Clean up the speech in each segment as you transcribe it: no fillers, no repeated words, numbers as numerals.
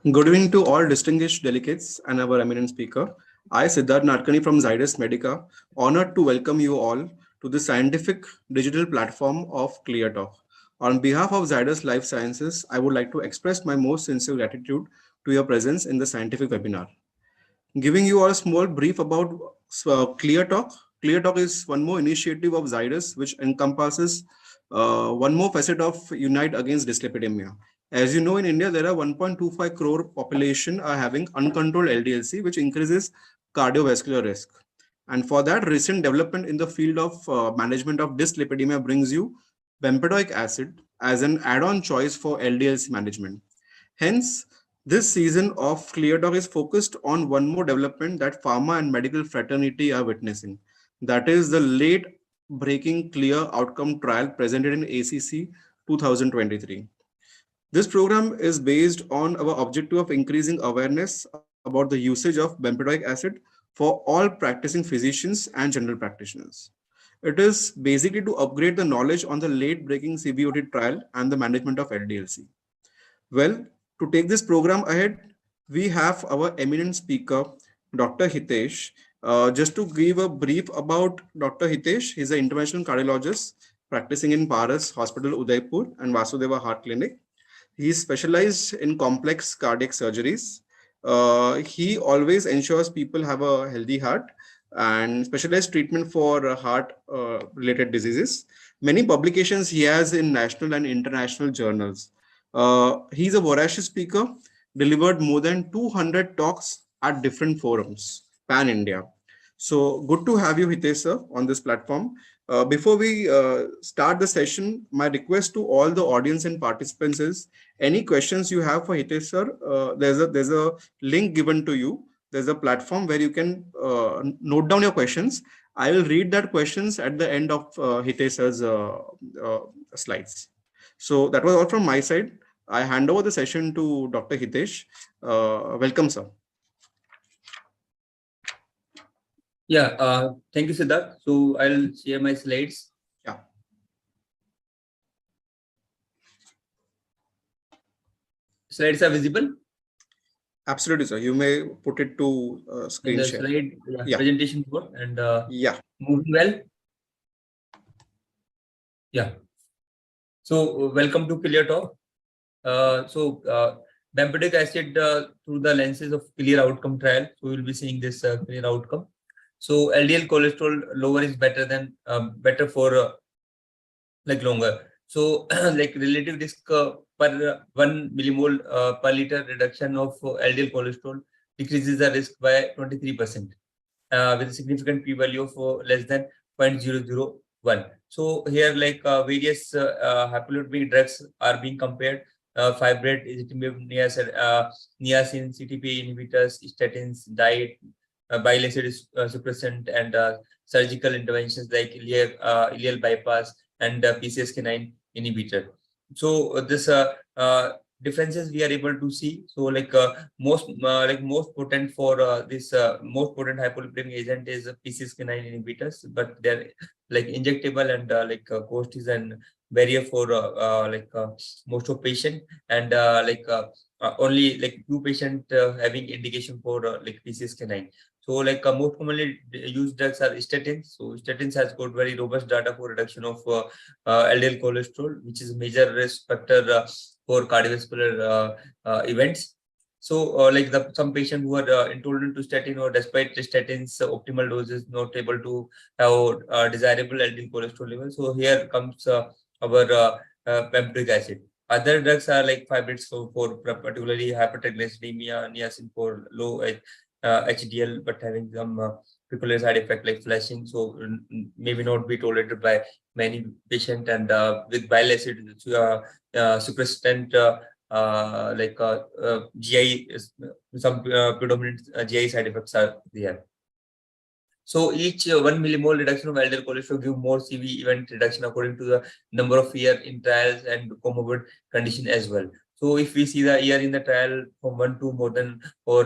Good evening to all distinguished delegates and our eminent speaker. I, Siddharth Nadkani from Zydus Medica, honored to welcome you all to the scientific digital platform of ClearTalk. On behalf of Zydus Life Sciences, I would like to express my most sincere gratitude to your presence in the scientific webinar. Giving you all a small brief about ClearTalk. ClearTalk is one more initiative of Zydus, which encompasses one more facet of Unite Against Dyslipidemia. As you know, in India, there are 1.25 crore population are having uncontrolled LDLC, which increases cardiovascular risk. And for that, recent development in the field of management of dyslipidemia brings you bempedoic acid as an add-on choice for LDLC management. Hence, this season of ClearTalk is focused on one more development that pharma and medical fraternity are witnessing. That is the late breaking clear outcome trial presented in ACC 2023. This program is based on our objective of increasing awareness about the usage of bempedoic acid for all practicing physicians and general practitioners. It is basically to upgrade the knowledge on the late breaking CVOT trial and the management of LDLC. Well, to take this program ahead, we have our eminent speaker, Dr. Hitesh. Just to give a brief about Dr. Hitesh, he's an interventional cardiologist practicing in Paras Hospital, Udaipur, and Vasudeva Heart Clinic. He is specialized in complex cardiac surgeries. He always ensures people have a healthy heart and specialized treatment for heart related diseases. Many publications he has in national and international journals. He's a voracious speaker, delivered more than 200 talks at different forums, pan India. So good to have you, Hitesh, sir, on this platform. Before we start the session, my request to all the audience and participants is any questions you have for Hitesh, sir, there's a link given to you. There's a platform where you can note down your questions. I will read that questions at the end of Hitesh sir's slides. So that was all from my side. I hand over the session to Dr. Hitesh. Welcome, sir. Yeah, thank you, Siddharth. So I'll share my slides. Yeah. Slides are visible? Absolutely, sir. You may put it to screen share. Slide, presentation board and moving well. Yeah. So welcome to ClearTalk. Bempedoic acid through the lenses of clear outcome trial. So we'll be seeing this clear outcome. So LDL cholesterol lower is better than better for like longer. So like relative risk per 1 millimole per liter reduction of LDL cholesterol decreases the risk by 23% with a significant p-value of less than 0.001. So here like various hypolipidemic drugs are being compared. Fibrate, ezetimibe, niacin, CTP inhibitors, statins, diet, bile acid suppressant, and surgical interventions like ileal bypass and PCSK9 inhibitor. So this differences we are able to see. So like most potent for this most potent hypolipidemic agent is PCSK9 inhibitors, but they're like injectable and cost is an barrier for most of patient, and only like few patient having indication for like PCSK9. So like most commonly used drugs are statins. So statins has got very robust data for reduction of LDL cholesterol, which is a major risk factor for cardiovascular events. So some patients who are intolerant to statin or despite the statins optimal doses not able to have desirable LDL cholesterol level. So here comes our bempedoic acid. Other drugs are like fibrates for particularly hypertriglyceridemia, niacin for low HDL, but having some peculiar side effect like flashing, so maybe not be tolerated by many patients, and with bile acid suppressant GI, some predominant GI side effects are there. So each 1 millimole reduction of LDL cholesterol give more CV event reduction according to the number of year in trials and comorbid condition as well. So if we see the year in the trial from 1 to more than or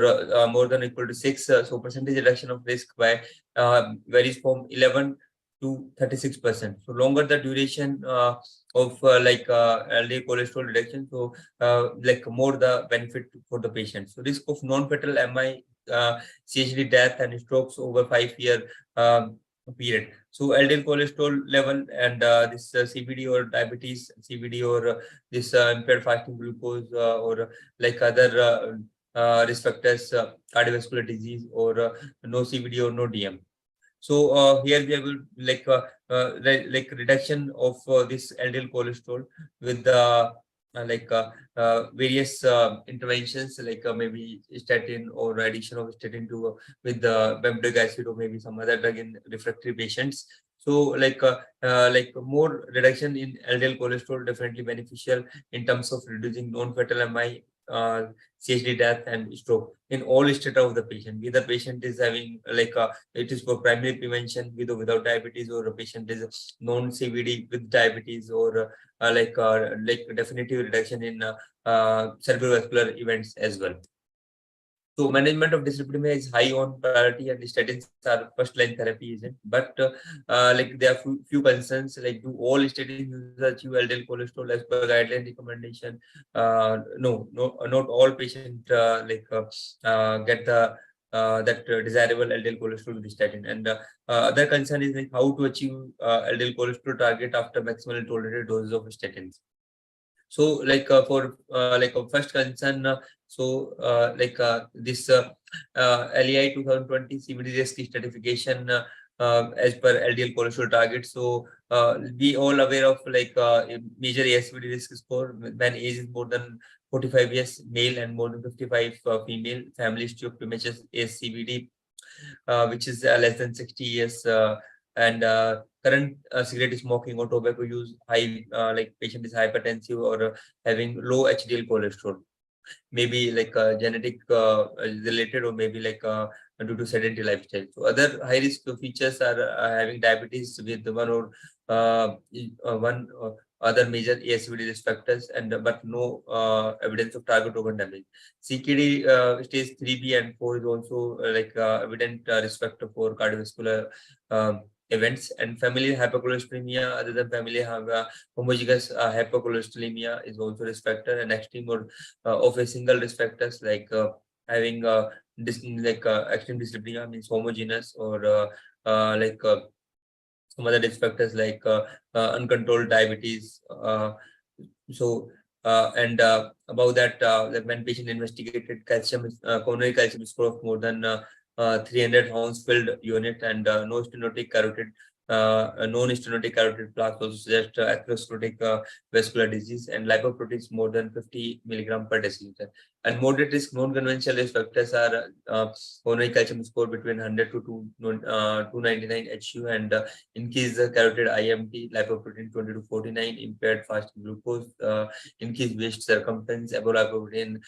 more than equal to 6, so percentage reduction of risk by varies from 11 to 36%. So longer the duration of LDL cholesterol reduction, so like more the benefit for the patient. So risk of non-fatal MI, CHD death and strokes over 5-year period. So LDL cholesterol level and this CVD or diabetes, CVD or this impaired fasting glucose or like other risk factors, cardiovascular disease or no CVD or no DM. So here we have like reduction of this LDL cholesterol with the various interventions like maybe statin or addition of statin to with the Bemdac acid or maybe some other drug in refractory patients. So like more reduction in LDL cholesterol definitely beneficial in terms of reducing non-fatal MI, CHD death and stroke in all state of the patient. Whether patient is having it is for primary prevention with or without diabetes, or a patient is non-CVD with diabetes, or like definitive reduction in cerebrovascular events as well. So management of dyslipidemia is high on priority, and the statins are first line therapy, isn't? But like there are few concerns, like do all statins users achieve LDL cholesterol as per guideline recommendation? No, not all patients get the that desirable LDL cholesterol with the statin. And other concern is like how to achieve LDL cholesterol target after maximally tolerated doses of statins. So like for like a first concern, this LEI 2020 CVD risk stratification as per LDL cholesterol target. So we all aware of like major ASCVD risk score when age is more than 45 years male and more than 55 female, family history of premature ASCVD which is less than 60 years, and current cigarette smoking or tobacco use, high like patient is hypertensive or having low HDL cholesterol, maybe like genetic related, or maybe like due to sedentary lifestyle. So other high risk features are having diabetes with one other major ASCVD risk factors, and but no evidence of target organ damage. CKD stage 3B and 4 is also evident risk factor for cardiovascular events, and familial hypercholesterolemia other than familial homozygous hypercholesterolemia is also risk factor, and extreme or of a single risk factors like having extreme dyslipidemia means homogeneous, or some other risk factors like uncontrolled diabetes. And about that, like when patient investigated calcium, coronary calcium score of more than 300 Hounsfield unit, and no stenotic carotid, non-stenotic carotid plaque also suggest atherosclerotic vascular disease, and lipoproteins more than 50 milligram per deciliter. And moderate risk non-conventional risk factors are coronary calcium score between 100 to 299 HU, and increased carotid IMT, lipoprotein 20 to 49, impaired fasting glucose, increased waist circumference, above lipoprotein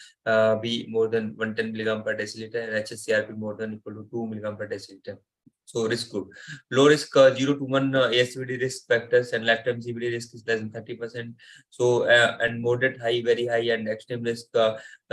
be more than 110 milligram per deciliter, and HSCRP more than equal to 2 milligram per deciliter. So risk group, low risk 0 to 1 ASCVD risk factors, and lifetime CVD risk is less than 30%. So and moderate, high, very high, and extreme risk.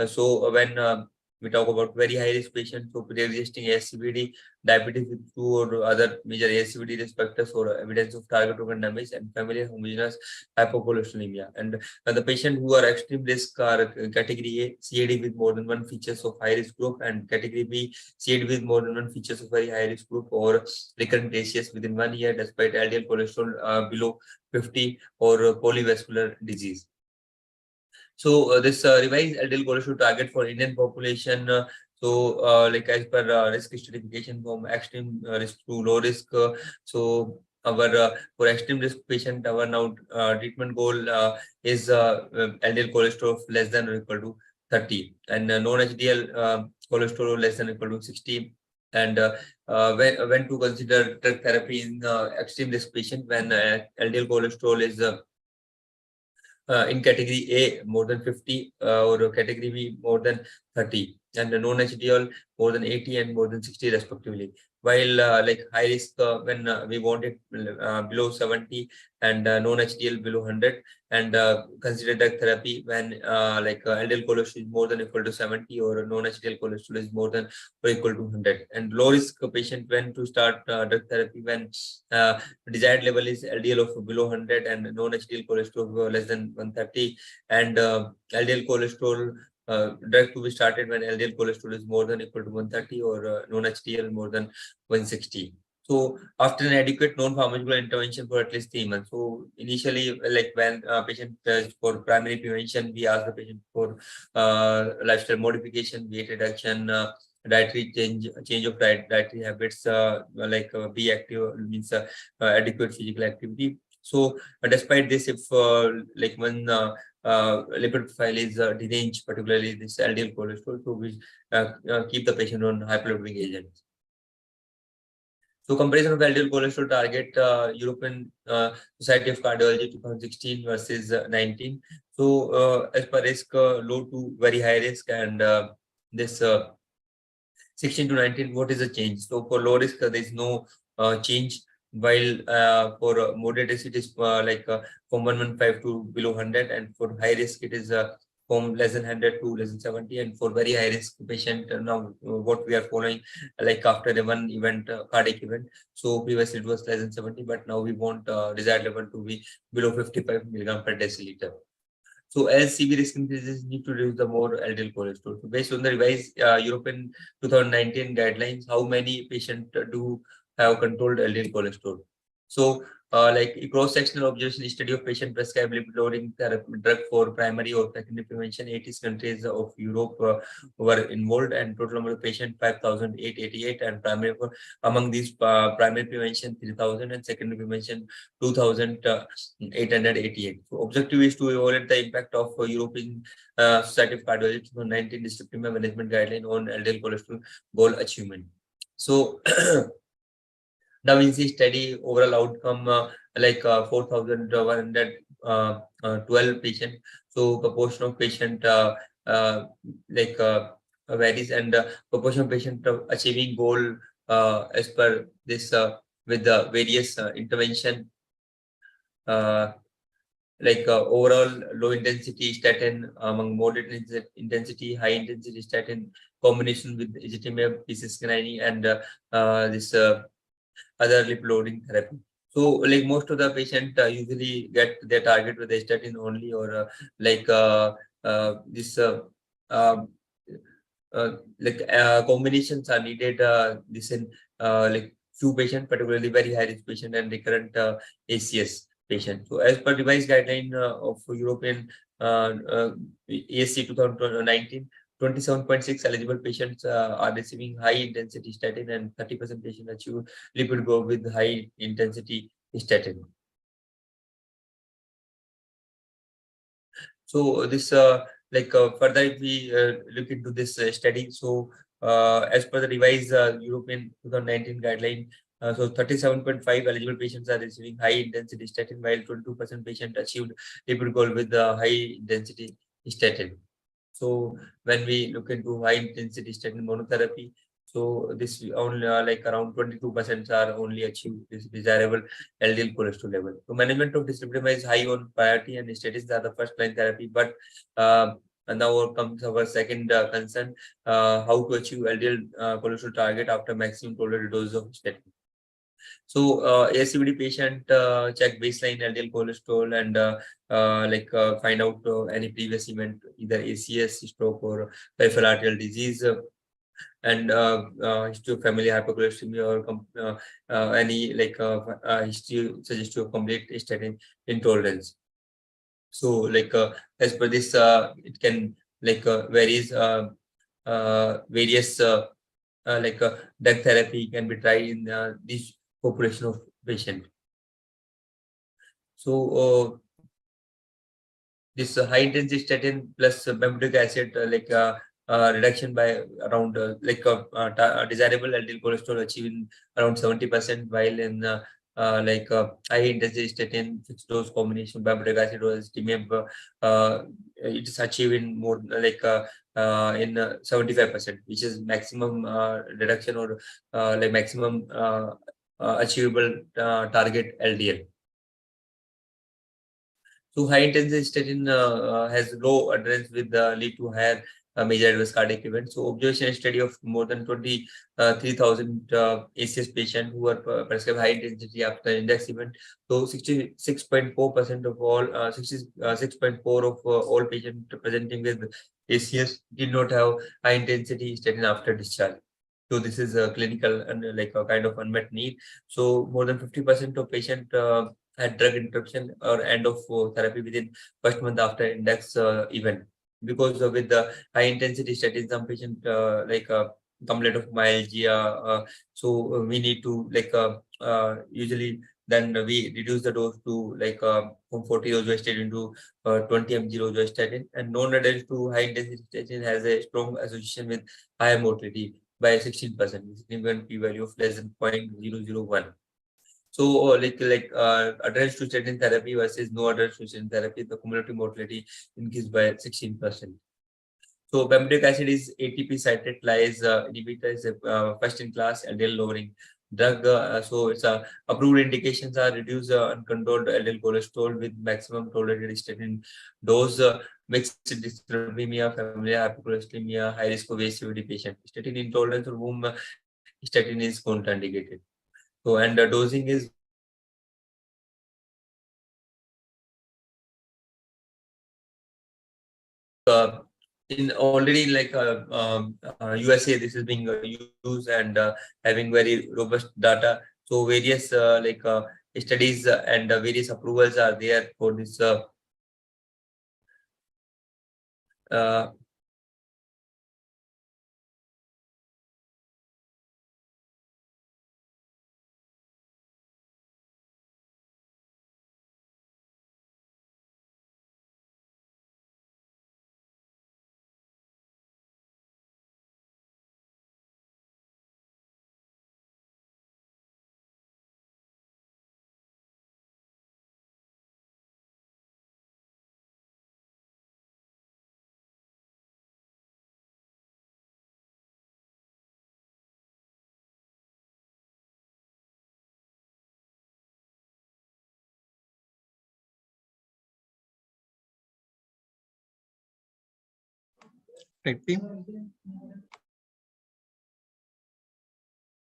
So when we talk about very high risk patients, so pre-existing ASCVD, diabetes with 2 or other major ASCVD risk factors, or evidence of target organ damage, and familial homogeneous hypocholesterolemia. And the patient who are extreme risk are category A, CAD with more than one features of high risk group, and category B, CAD with more than one features of very high risk group, or recurrent ACS within 1 year despite LDL cholesterol below 50, or polyvascular disease. So this revised LDL cholesterol target for Indian population. Like as per risk stratification from extreme risk to low risk. So our for extreme risk patient, our now treatment goal is LDL cholesterol of less than or equal to 30, and non-HDL cholesterol less than or equal to 60. And when to consider drug therapy in extreme risk patient, when LDL cholesterol is in category A more than 50, or category B more than 30. and the non-HDL more than 80 and more than 60 respectively. While like high risk when we want it below 70 and non-HDL below 100, and consider drug therapy when LDL cholesterol is more than equal to 70 or non-HDL cholesterol is more than or equal to 100. And low risk patient when to start drug therapy when desired level is LDL of below 100 and non-HDL cholesterol less than 130, and LDL cholesterol drug to be started when LDL cholesterol is more than equal to 130 or non-HDL more than 160. So after an adequate non-pharmacological intervention for at least 3 months. So initially, like when patient for primary prevention, we ask the patient for lifestyle modification, weight reduction, dietary change of dietary habits, be active means adequate physical activity. So despite this, if like when lipid profile is deranged, particularly this LDL cholesterol, so we keep the patient on hypolipidic agents. So comparison of LDL cholesterol target European Society of Cardiology 2016 versus 19. So as per risk, low to very high risk, and this 16 to 19, what is the change? So for low risk, there is no change, while for moderate risk, it is from 115 to below 100, and for high risk, it is from less than 100 to less than 70, and for very high risk patient, now what we are following, like after the one event, cardiac event. So previously it was less than 70, but now we want desired level to be below 55 milligram per deciliter. So as CV risk increases, need to reduce the more LDL cholesterol. So based on the revised European 2019 guidelines, how many patients do have controlled LDL cholesterol? So like a cross-sectional observation study of patient prescribed lipid-lowering drug for primary or secondary prevention, 80 countries of Europe were involved, and total number of patients 5,888, and primary for among these primary prevention 3,000 and secondary prevention 2,888. So objective is to evaluate the impact of European Society of Cardiology 2019 dyslipidemia management guideline on LDL cholesterol goal achievement. So Da Vinci study overall outcome 4,112 patient. So proportion of patient varies, and proportion of patient achieving goal as per this with the various intervention overall low intensity statin among moderate intensity, high intensity statin combination with ezetimibe, PCSK9, and this other lipid lowering therapy. So like most of the patient usually get their target with the statin only, or combinations are needed this in like few patient, particularly very high risk patient and recurrent ACS patient. So as per revised guideline of European ASC 2019, 27.6 eligible patients are receiving high intensity statin, and 30% patients achieve lipid goal with high intensity statin. So this further if we look into this study, so as per the revised European 2019 guideline, so 37.5 eligible patients are receiving high intensity statin, while 22% patient achieved lipid goal with high intensity statin. So when we look into high intensity statin monotherapy, so this only around 22% are only achieved this desirable LDL cholesterol level. So management of dyslipidemia is high on priority, and statins are the first line therapy. But and now comes our second concern: how to achieve LDL cholesterol target after maximum tolerated dose of statin. So ASCVD patient check baseline LDL cholesterol and find out any previous event, either ACS, stroke, or peripheral arterial disease, and history of family hypercholesteremia, or any history suggestive of complete statin intolerance. So as per this, it can varies various drug therapy can be tried in this population of patient. So this high intensity statin plus bemdac acid reduction by around desirable LDL cholesterol achieving around 70%, while in high intensity statin fixed dose combination bemdac acid or ezetimibe, it is achieving more in 75%, which is maximum reduction or like maximum achievable target LDL. So high intensity statin has low adherence with lead to higher major adverse cardiac events. So observation study of more than 23,000 ACS patients who were prescribed high intensity after index event. So 66.4% of all 66.4 of all patients presenting with ACS did not have high intensity statin after discharge. So this is a clinical and like a kind of unmet need. So more than 50% of patient had drug interruption or end of therapy within first month after index event, because with the high intensity statin, some patient complaint of myalgia. We need to usually then we reduce the dose to from 40 rosuvastatin to 20 mg rosuvastatin, and non-adherence to high intensity statin has a strong association with higher mortality by 16%, with significant p-value of less than 0.001. So adherence to statin therapy versus no adherence to statin therapy, the cumulative mortality increased by 16%. So bemdac acid is ATP citrate lyase inhibitor, is a first-in-class LDL lowering drug. So its approved indications are reduce uncontrolled LDL cholesterol with maximum tolerated statin dose, mixed dyslipidemia, familial hypercholesterolemia, high risk of ACVD patient, statin intolerance, or whom statin is contraindicated. So and the dosing is in already USA, this is being used and having very robust data. So various studies and various approvals are there for this uh, Tech team.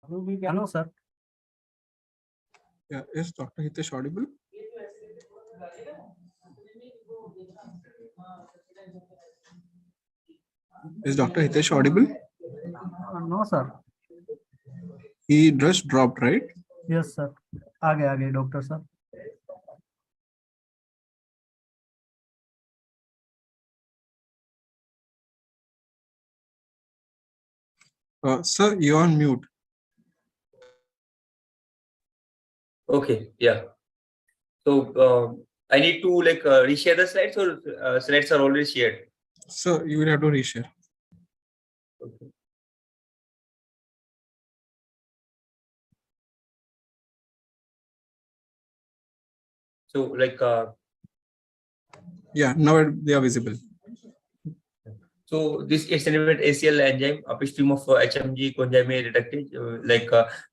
Hello, sir. Yeah, is Dr. Hitesh audible? Is Dr. Hitesh audible? No, sir. He just dropped, right? Yes, sir. आगे doctor sir. Sir, you're on mute. okay, yeah. So I need to reshare the slides, or slides are already shared? Sir, you will have to reshare. Okay. So yeah, now they are visible. so this accelerated ACL enzyme upstream of HMG coenzyme reductase,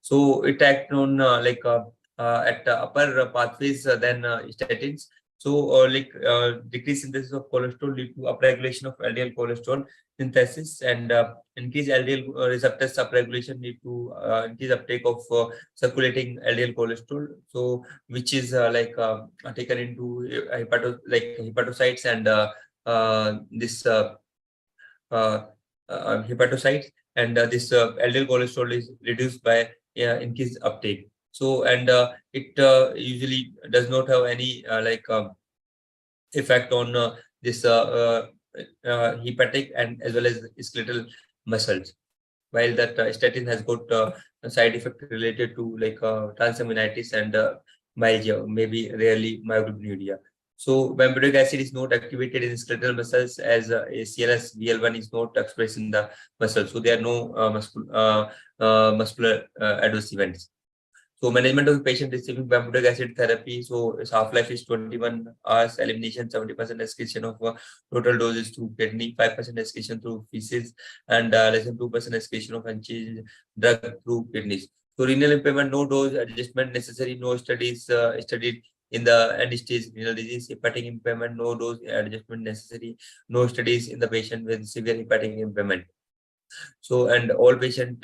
so it acts on at upper pathways than statins. So decreased synthesis of cholesterol lead to upregulation of LDL cholesterol synthesis, and increased LDL receptors upregulation lead to increased uptake of circulating LDL cholesterol. So which is taken into hepatocytes and this hepatocytes, and this LDL cholesterol is reduced by increased uptake. So and it usually does not have any effect on this hepatic and as well as skeletal muscles, while that statin has got a side effect related to transaminitis and myalgia, maybe rarely myoglobinuria. So bemdac acid is not activated in skeletal muscles, as ACLS BL1 is not expressed in the muscle. So there are no muscular adverse events. So management of the patient receiving bempedoic acid therapy. So its half-life is 21 hours, elimination 70% excretion of total doses through kidney, 5% excretion through feces, and less than 2% excretion of unchanged drug through kidneys. So renal impairment, no dose adjustment necessary, no studies studied in the end-stage renal disease. Hepatic impairment, no dose adjustment necessary, no studies in the patient with severe hepatic impairment. So, and all patient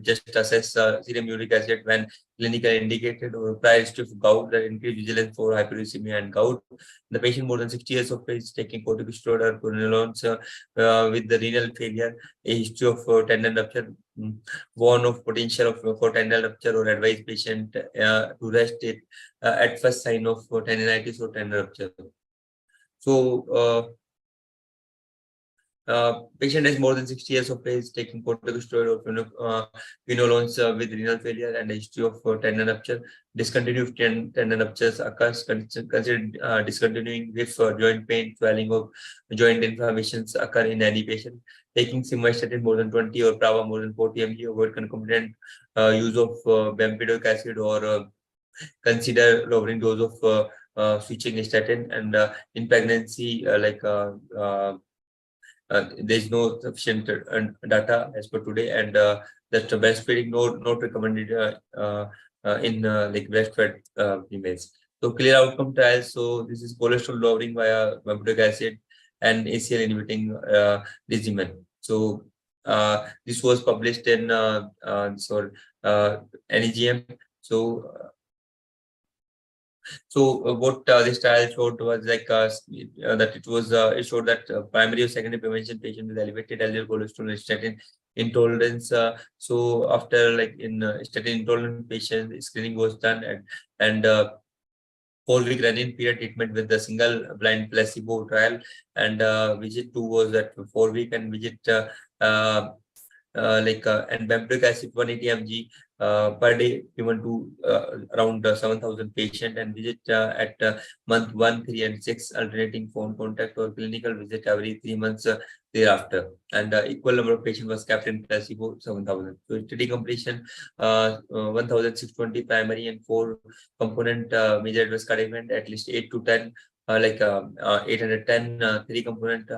just assess serum uric acid when clinically indicated or prior history of gout, that increased vigilance for hyperuricemia and gout. The patient more than 60 years of age taking corticosteroid or quinolones with the renal failure, a history of tendon rupture, warn of potential of for tendon rupture, or advise patient to rest it at first sign of tendinitis or tendon rupture. So, patient has more than 60 years of age, taking corticosteroid or quinolones with renal failure and a history of tendon rupture. Discontinued tendon ruptures occurs. Consider discontinuing if joint pain, swelling, or joint inflammations occur in any patient. Taking simvastatin more than 20 or Prava more than 40 mg. Avoid concomitant use of bempedoic acid, or consider lowering dose of switching statin. And in pregnancy, there's no sufficient data as per today, and that breastfeeding not recommended in like breastfed females. So clear outcome trials. So this is cholesterol lowering via bempedoic acid and ACL inhibiting regimen. So this was published in NEGM. So what this trial showed was like that it showed that primary or secondary prevention patient with elevated LDL cholesterol and statin intolerance. So after like in statin intolerant patients, screening was done, and 4-week run-in period treatment with the single blind placebo trial, and visit 2 was at 4-week, and visit and bempedoic acid 180 mg per day given to around 7,000 patient, and visit at month 1, 3, and 6, alternating phone contact or clinical visit every 3 months thereafter. And equal number of patients was kept in placebo 7,000. So study completion 1,620 primary and 4 component major adverse cardiac event, at least 8 to 10 810 3 component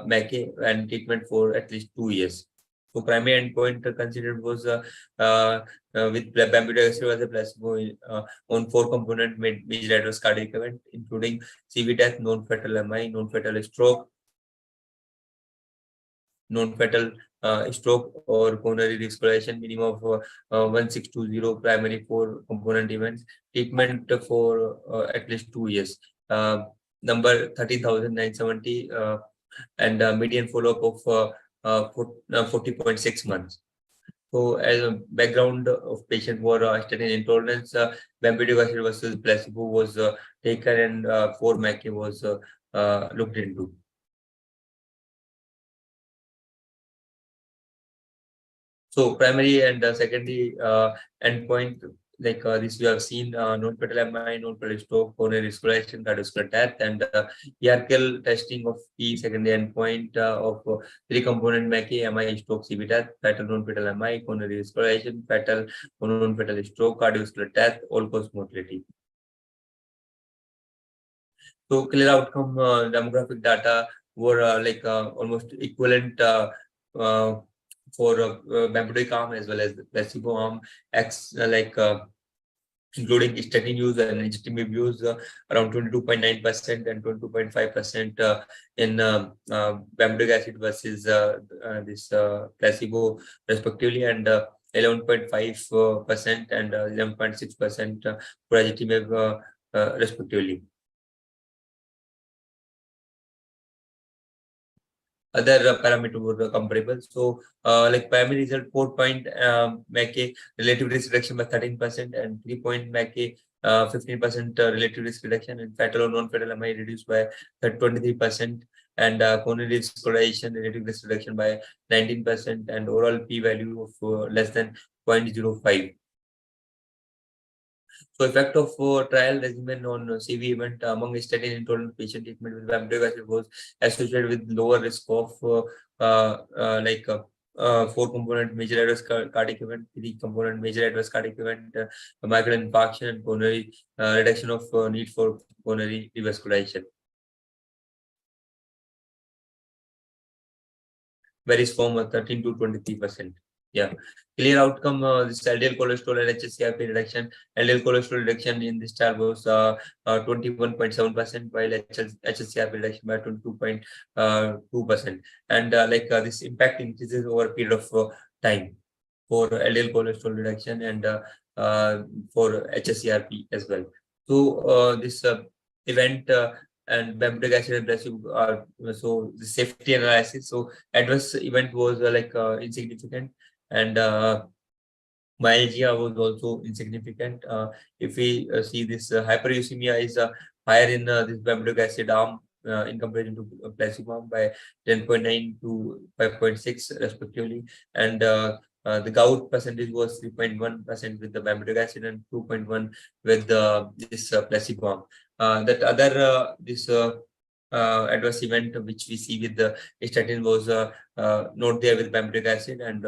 MACE, and treatment for at least 2 years. So primary endpoint considered was with bempedoic acid as a placebo on 4 component major adverse cardiac event, including CV death, non-fatal MI, non-fatal stroke, non-fatal stroke, or coronary revascularization, minimum of 1620 primary 4 component events, treatment for at least 2 years. Number 13,970 and median follow-up of 40.6 months. So as a background of patient were statin intolerance, bempedoic acid versus placebo was taken, and 4 MACE was looked into. So primary and secondary endpoint, like this we have seen non-fatal MI, non-fatal stroke, coronary revascularization, cardiovascular death, and hierarchical testing of key secondary endpoint of 3 component MACE, MI, stroke, CV death, fatal non-fatal MI, coronary revascularization, fatal non-fatal stroke, cardiovascular death, all-cause mortality. So clear outcome demographic data were almost equivalent for bempedoic arm as well as the placebo arm, including statin use and ezetimibe use, around 22.9% and 22.5% in bempedoic acid versus this placebo respectively, and 11.5% and 11.6% for ezetimibe respectively. Other parameter were comparable. So, like primary result, 4-point MACE relative risk reduction by 13%, and 3-point MACE 15% relative risk reduction, and fatal or non-fatal MI reduced by 23%, and coronary revascularization relative risk reduction by 19%, and overall p-value of less than 0.05. So effect of trial regimen on CV event among statin intolerant patient, treatment with bempedoic acid was associated with lower risk of 4-component major adverse cardiac event, 3-component major adverse cardiac event, myocardial infarction, and coronary reduction of need for coronary revascularization. Varies from 13 to 23%. Yeah, clear outcome. This LDL cholesterol and HSCRP reduction. LDL cholesterol reduction in this trial was 21.7%, while HSCRP reduction by 22.2%. And this impact increases over a period of time for LDL cholesterol reduction and for HSCRP as well. So this event and bempedoic acid and placebo are so the safety analysis. So adverse event was insignificant, and myalgia was also insignificant. If we see this hyperuricemia is higher in this bempedoic acid arm in comparison to placebo arm by 10.9 to 5.6 respectively, and the gout percentage was 3.1% with the bempedoic acid and 2.1 with this placebo arm. That other this adverse event which we see with the statin was not there with bempedoic acid, and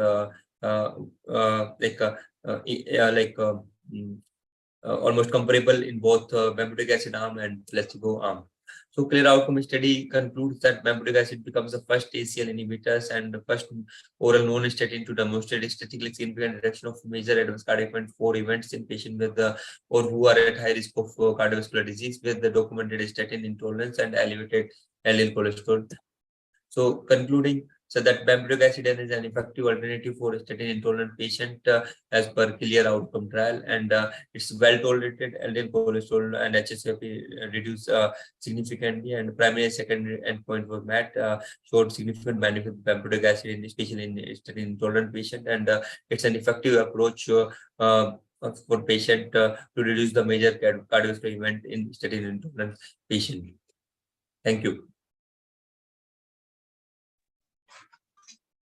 almost comparable in both bempedoic acid arm and placebo arm. So clear outcome study concludes that bempedoic acid becomes the first ACL inhibitors and the first oral non-statin to demonstrate statistically significant reduction of major adverse cardiac event 4 events in patients with or who are at high risk of cardiovascular disease with the documented statin intolerance and elevated LDL cholesterol. So concluding, so that bempedoic acid is an effective alternative for statin intolerant patient as per clear outcome trial, and it's well tolerated. LDL cholesterol and HSCRP reduce significantly, and primary and secondary endpoint was met, showed significant benefit of bempedoic acid, especially in statin intolerant patient, and it's an effective approach for patient to reduce the major cardiovascular event in statin intolerant patient. Thank you.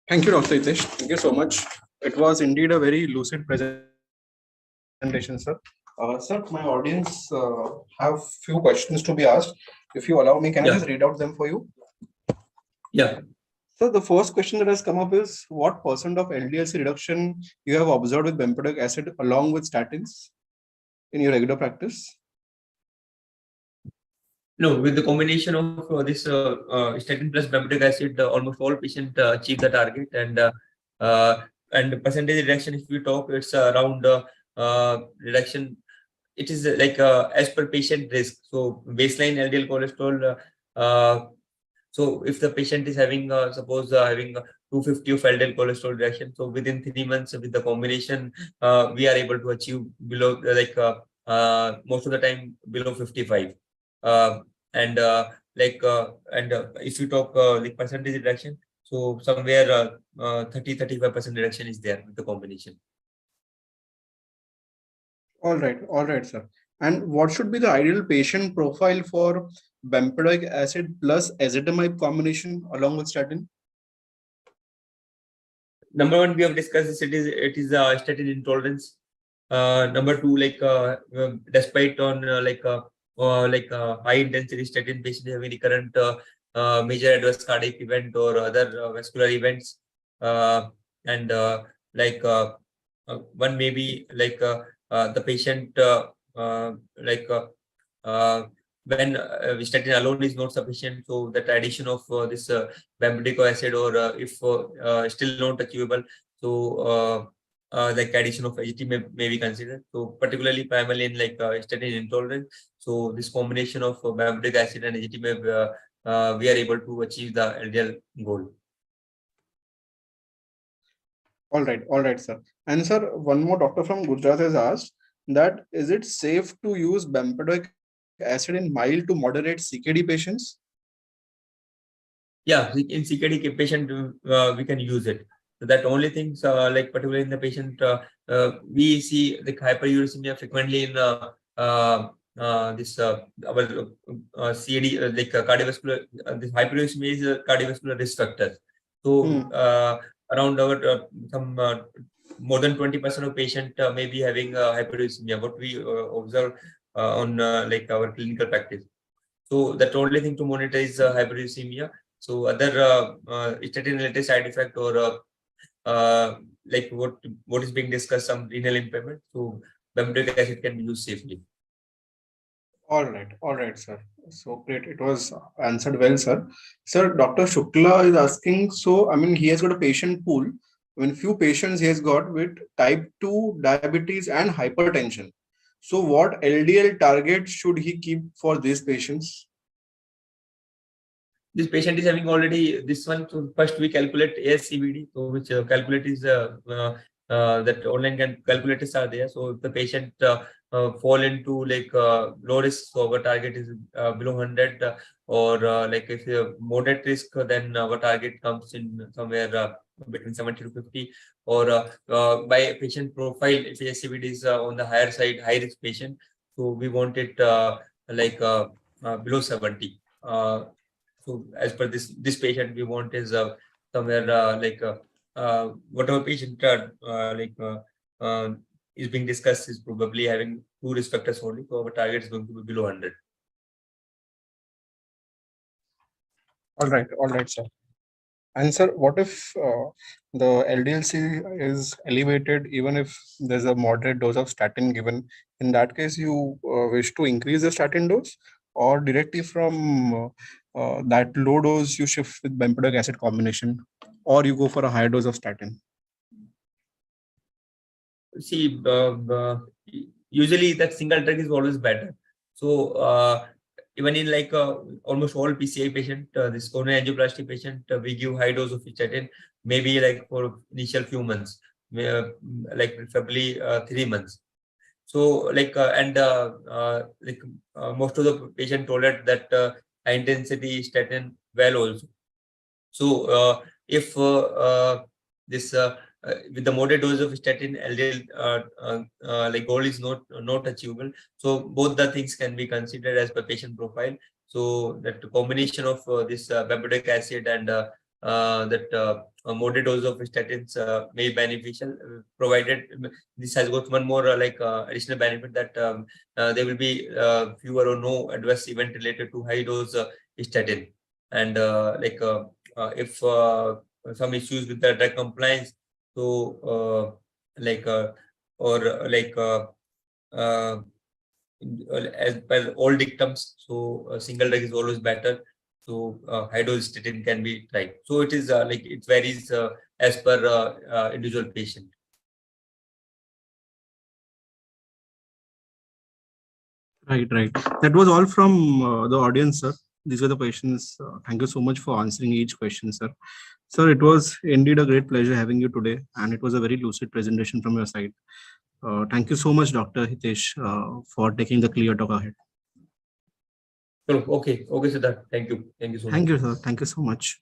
Thank you, Dr. Hitesh. Thank you so much. It was indeed a very lucid presentation, sir. Sir, my audience have few questions to be asked. If you allow me, can I just read out them for you? Yeah. So the first question that has come up is, what percent of LDL-C reduction you have observed with bempedoic acid along with statins in your regular practice? No, with the combination of this statin plus bempedoic acid, almost all patients achieve the target, and the percentage reduction, if we talk, it's around reduction. It is as per patient risk. So baseline LDL cholesterol. So if the patient is having suppose having 250 of LDL cholesterol reduction, so within 3 months with the combination, we are able to achieve below most of the time below 55. And if you talk like percentage reduction, so somewhere 30-35% reduction is there with the combination. All right, sir. And what should be the ideal patient profile for bempedoic acid plus ezetimibe combination along with statin? Number one, we have discussed it is statin intolerance. Number two, despite on high intensity statin patient having recurrent major adverse cardiac event or other vascular events, and one may be the patient when statin alone is not sufficient, so that addition of this bempedoic acid, or if still not achievable, so addition of AGT may be considered. So particularly primarily in statin intolerance, so this combination of bempedoic acid and AGT we are able to achieve the LDL goal. All right, sir. And sir, one more doctor from Gujarat has asked that, is it safe to use bempedoic acid in mild to moderate CKD patients? Yeah, in CKD patient, we can use it. So that only things particularly in the patient, we see the hyperuricemia frequently in this our CAD cardiovascular. This hyperuricemia is a cardiovascular risk factor. So around our some more than 20% of patient may be having hyperuricemia. What we observe on our clinical practice. So that only thing to monitor is hyperuricemia. So other statin related side effect or like what is being discussed, some renal impairment. So bempedoic acid can be used safely. All right, sir. So great. It was answered well, sir. Sir, Dr. Shukla is asking, so I mean, he has got a patient pool. I mean, few patients he has got with type 2 diabetes and hypertension. So what LDL target should he keep for these patients? This patient is having already this one. So first we calculate ASCVD, so which calculate is that online calculators are there. So if the patient fall into like low risk, so our target is below 100, or like if moderate risk, then our target comes in somewhere between 70 to 50, or by patient profile, if ASCVD is on the higher side, high risk patient, so we want it like below 70. So as per this patient, we want is somewhere like whatever patient uh, is being discussed is probably having 2 risk factors only. So our target is going to be below 100. All right, sir. And sir, what if the LDL-C is elevated even if there's a moderate dose of statin given? In that case, you wish to increase the statin dose, or directly from that low dose you shift with bempedoic acid combination, or you go for a higher dose of statin? See, usually that single drug is always better. So even in like almost all PCI patient, this coronary angioplasty patient, we give high dose of statin, maybe like for initial few months, like preferably 3 months. So like most of the patient tolerate that high intensity statin well also. So if this with the moderate dose of statin, LDL like goal is not achievable. So both the things can be considered as per patient profile. So that combination of this bempedoic acid and that a moderate dose of statins may be beneficial, provided this has got one more additional benefit that there will be fewer or no adverse event related to high dose statin. And if some issues with the drug compliance, so as per all dictums, so a single drug is always better. So high dose statin can be tried. So it is like it varies as per individual patient. Right. That was all from the audience, sir. These were the questions. Thank you so much for answering each question, sir. Sir, it was indeed a great pleasure having you today, and it was a very lucid presentation from your side. Thank you so much, Dr. Hitesh, for taking the CLEARTalk ahead. So, okay, Siddharth. Thank you so much. Thank you, sir. Thank you so much.